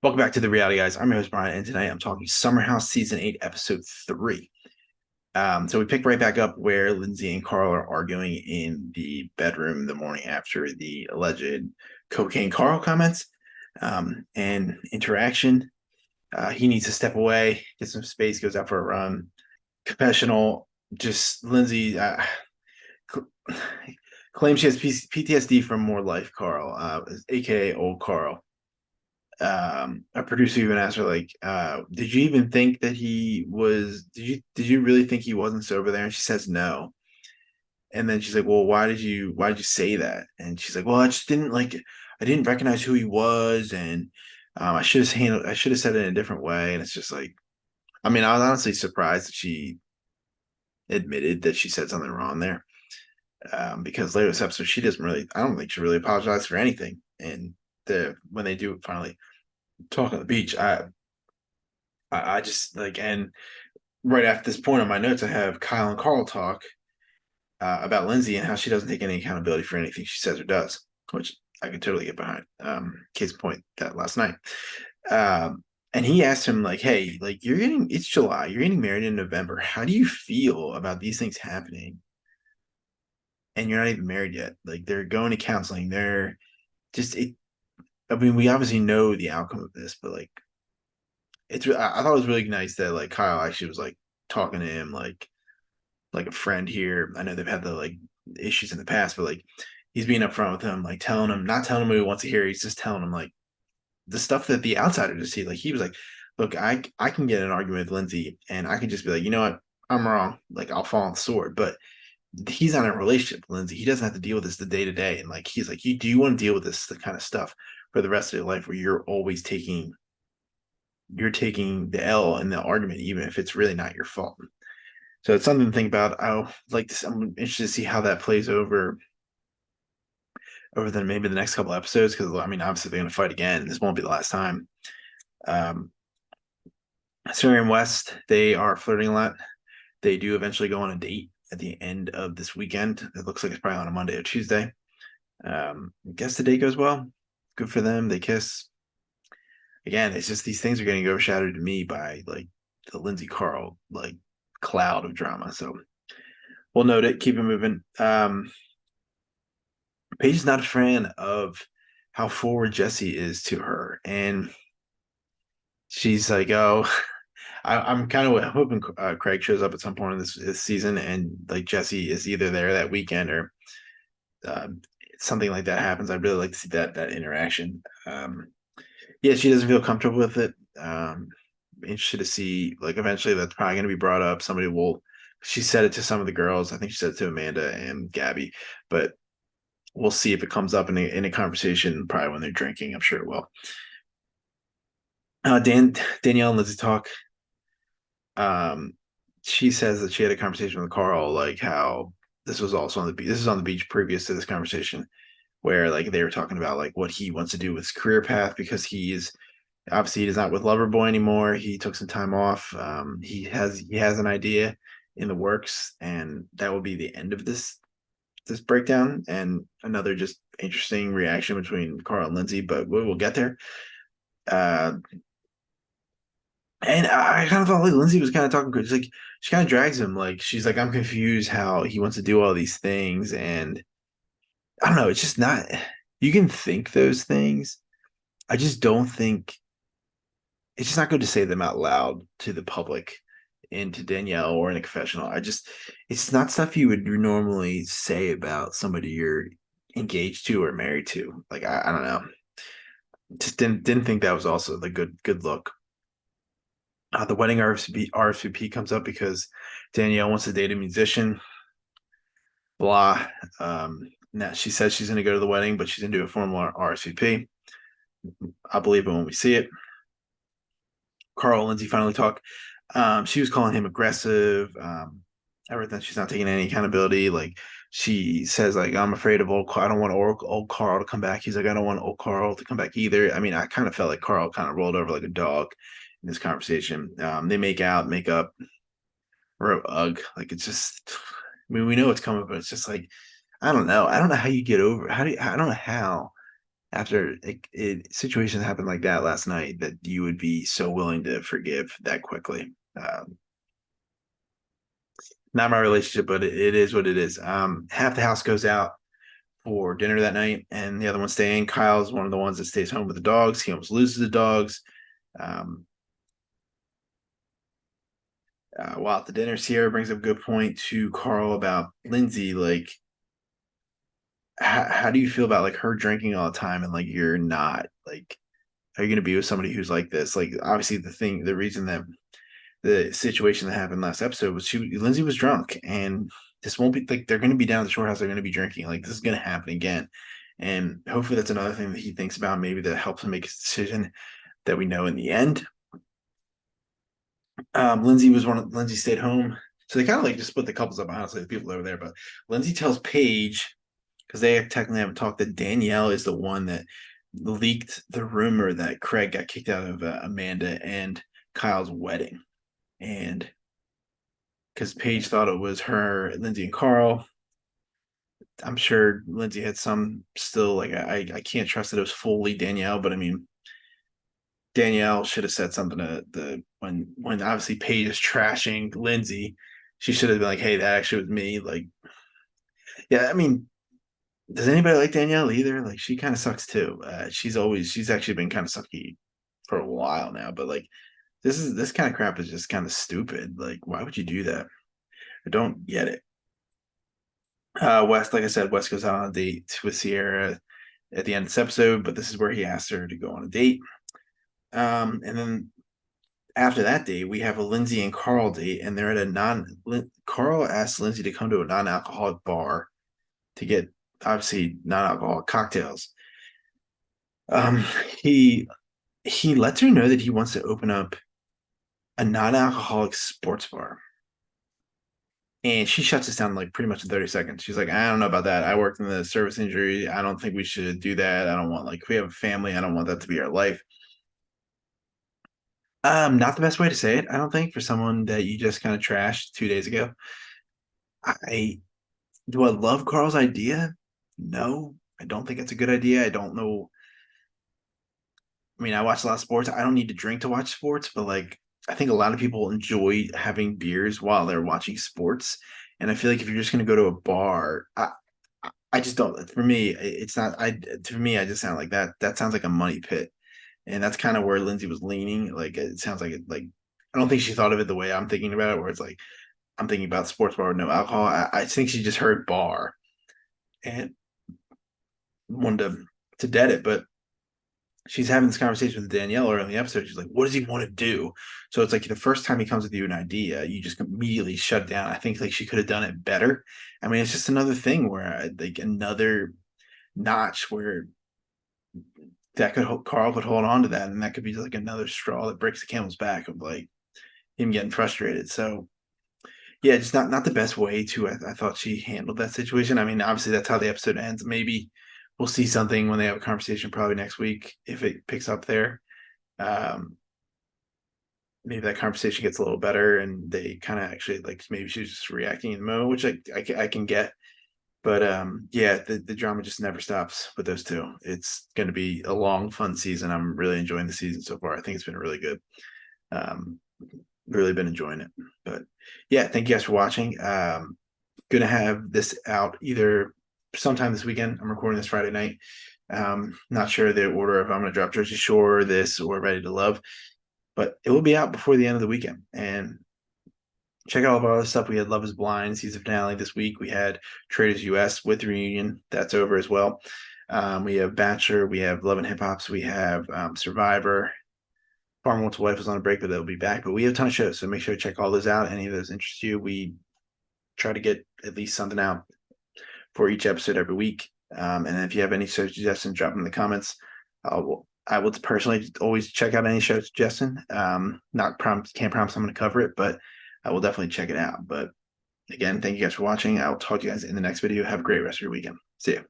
Welcome back to the Reality Guys. I'm your host Brian, and tonight I'm talking Summer House Season 8, Episode 3. So we pick right back up where Lindsay and Carl are arguing in the bedroom the morning after the alleged cocaine Carl comments and interaction. He needs to step away, get some space, goes out for a run. Confessional, just Lindsay claims she has PTSD from more life Carl, aka old Carl. A producer even asked her like, did you even think that he was, did you really think he wasn't sober there? And she says no. And then she's like, well, why did you say that? And she's like, well, I didn't recognize who he was. And I should have said it in a different way. And it's just like, I mean, I was honestly surprised that she admitted that she said something wrong there. Because later this episode, I don't think she really apologized for anything. And when they do finally talk on the beach, I just like, and right after this point on my notes, I have Kyle and Carl talk about Lindsay and how she doesn't take any accountability for anything she says or does, which I can totally get behind. Case in point, that last night. And he asked him, like, hey, like, it's July, you're getting married in November. How do you feel about these things happening? And you're not even married yet. Like, they're going to counseling. They're just, it, I mean, we obviously know the outcome of this, but like, I thought it was really nice that like Kyle actually was like talking to him like a friend here. I know they've had the like issues in the past, but like he's being upfront with him, like telling him, not telling him what he wants to hear. He's just telling him like the stuff that the outsider just see. Like he was like, look, I can get in an argument with Lindsay and I can just be like, you know what, I'm wrong. Like I'll fall on the sword. But he's not in a relationship with Lindsay. He doesn't have to deal with this the day to day. And like he's like, do you want to deal with this the kind of stuff for the rest of your life where you're taking the L in the argument, even if it's really not your fault. So it's something to think about. I'm interested to see how that plays over the maybe the next couple episodes, because I mean, obviously they're going to fight again. This won't be the last time. Um, Ciara and Wes, they are flirting a lot. They do eventually go on a date at the end of this weekend. It looks like it's probably on a Monday or Tuesday. I guess the date goes well. Good for them. They kiss. Again, it's just these things are getting overshadowed to me by like the Lindsay Carl like cloud of drama. So we'll note it, keep it moving. Paige is not a fan of how forward Jesse is to her, and she's like, "Oh, I'm kind of hoping Craig shows up at some point in this season, and like Jesse is either there that weekend or uh, something like that happens. I'd really like to see that interaction. Yeah, she doesn't feel comfortable with it. Interested to see, like, eventually that's probably going to be brought up. Somebody will. She said it to some of the girls. I think she said it to Amanda and Gabby, but we'll see if it comes up in a conversation probably when they're drinking. I'm sure it will. Danielle and Lizzie talk. Um, she says that she had a conversation with Carl, like how this was also on the beach. This is on the beach previous to this conversation, where like they were talking about like what he wants to do with his career path because he's not with Loverboy anymore. He took some time off. He has an idea in the works, and that will be the end of this breakdown and another just interesting reaction between Carl and Lindsay, but we'll get there. Uh, and I kind of felt like Lindsay was kind of talking good. She's like, she kind of drags him. Like, she's like, I'm confused how he wants to do all these things. And I don't know. It's just not, you can think those things. I just don't think it's just not good to say them out loud to the public and to Danielle or in a confessional. It's not stuff you would normally say about somebody you're engaged to or married to. Like, I don't know. Just didn't think that was also the good look. The wedding RSVP comes up because Danielle wants to date a musician. Blah. Now she says she's going to go to the wedding, but she's going to do a formal RSVP. I believe it when we see it. Carl and Lindsay finally talk. She was calling him aggressive. Everything. She's not taking any accountability. Like she says, like I'm afraid of old. I don't want old Carl to come back. He's like, I don't want old Carl to come back either. I mean, I kind of felt like Carl kind of rolled over like a dog in this conversation. They make out, make up, or ugh. Like it's just. I mean, we know it's coming, but it's just like I don't know. I don't know how you get over. I don't know how. after a situation that happened like that last night that you would be so willing to forgive that quickly. Not my relationship, but it is what it is. Half the house goes out for dinner that night, and the other one's staying. Kyle's one of the ones that stays home with the dogs. He almost loses the dogs. Um, while at the dinner, Ciara brings up a good point to Carl about Lindsay. Like, how do you feel about like her drinking all the time and like you're not? Like, are you going to be with somebody who's like this? Like, obviously, the reason that the situation that happened last episode was Lindsay was drunk, and this won't be like they're going to be down at the shore house. They're going to be drinking. Like, this is going to happen again, and hopefully that's another thing that he thinks about. Maybe that helps him make his decision that we know in the end. Lindsay stayed home. So they kind of like just split the couples up, honestly, the people over there. But Lindsay tells Paige, because they technically haven't talked, that Danielle is the one that leaked the rumor that Craig got kicked out of Amanda and Kyle's wedding. And because Paige thought it was her, Lindsay and Carl. I'm sure Lindsay had some still like I can't trust that it was fully Danielle, but I mean Danielle should have said something to the when obviously Paige is trashing Lindsay. She should have been like, "Hey, that actually was me." Like, yeah, I mean, does anybody like Danielle either? Like, she kind of sucks too. She's actually been kind of sucky for a while now. But like, this kind of crap is just kind of stupid. Like, why would you do that? I don't get it. Wes, like I said, Wes goes out on a date with Ciara at the end of this episode, but this is where he asks her to go on a date. And then after that date, we have a Lindsay and Carl date, and they're at a Carl asks Lindsay to come to a non-alcoholic bar to get obviously non-alcoholic cocktails. Um, he he lets her know that he wants to open up a non-alcoholic sports bar. And she shuts us down like pretty much in 30 seconds. She's like, I don't know about that. I worked in the service industry. I don't think we should do that. I don't want like if we have a family, I don't want that to be our life. Not the best way to say it, I don't think, for someone that you just kind of trashed 2 days ago. I do I love Carl's idea? No, I don't think it's a good idea. I don't know. I mean, I watch a lot of sports. I don't need to drink to watch sports, but like I think a lot of people enjoy having beers while they're watching sports. And I feel like if you're just gonna go to a bar, I just don't. For me, it's not. I to me, I just sound like that. That sounds like a money pit, and that's kind of where Lindsay was leaning. Like it sounds like it. Like I don't think she thought of it the way I'm thinking about it, where it's like I'm thinking about sports bar with no alcohol. I think she just heard bar and wanted to dead it, but she's having this conversation with Danielle early in the episode. She's like, "What does he want to do?" So it's like the first time he comes with you an idea, you just immediately shut down. I think like she could have done it better. I mean, it's just another thing where like another notch where that could Carl could hold on to that, and that could be like another straw that breaks the camel's back of like him getting frustrated. So yeah, just not the best way to. I thought she handled that situation. I mean, obviously that's how the episode ends. Maybe we'll see something when they have a conversation probably next week if it picks up there. Um, maybe that conversation gets a little better and they kind of actually like maybe she's just reacting in the moment, which I can get. But yeah, the drama just never stops with those two. It's going to be a long, fun season. I'm really enjoying the season so far. I think it's been really good. Um, really been enjoying it. But yeah, thank you guys for watching. Gonna have this out either sometime this weekend. I'm recording this Friday night. Not sure the order if I'm gonna drop Jersey Shore, this, or Ready to Love, but it will be out before the end of the weekend. And check out all of our other stuff. We had Love is Blind season finale this week. We had Traders US with Reunion. That's over as well. We have Bachelor. We have Love and Hip Hops. We have Survivor. Farmer Wants a Wife is on a break, but they'll be back. But we have a ton of shows, so make sure to check all those out. Any of those interest you, we try to get at least something out for each episode every week. And if you have any show suggestions, drop them in the comments. I will personally always check out any show suggestion. Not can't promise I'm going to cover it, but I will definitely check it out. But again, thank you guys for watching. I will talk to you guys in the next video. Have a great rest of your weekend. See you.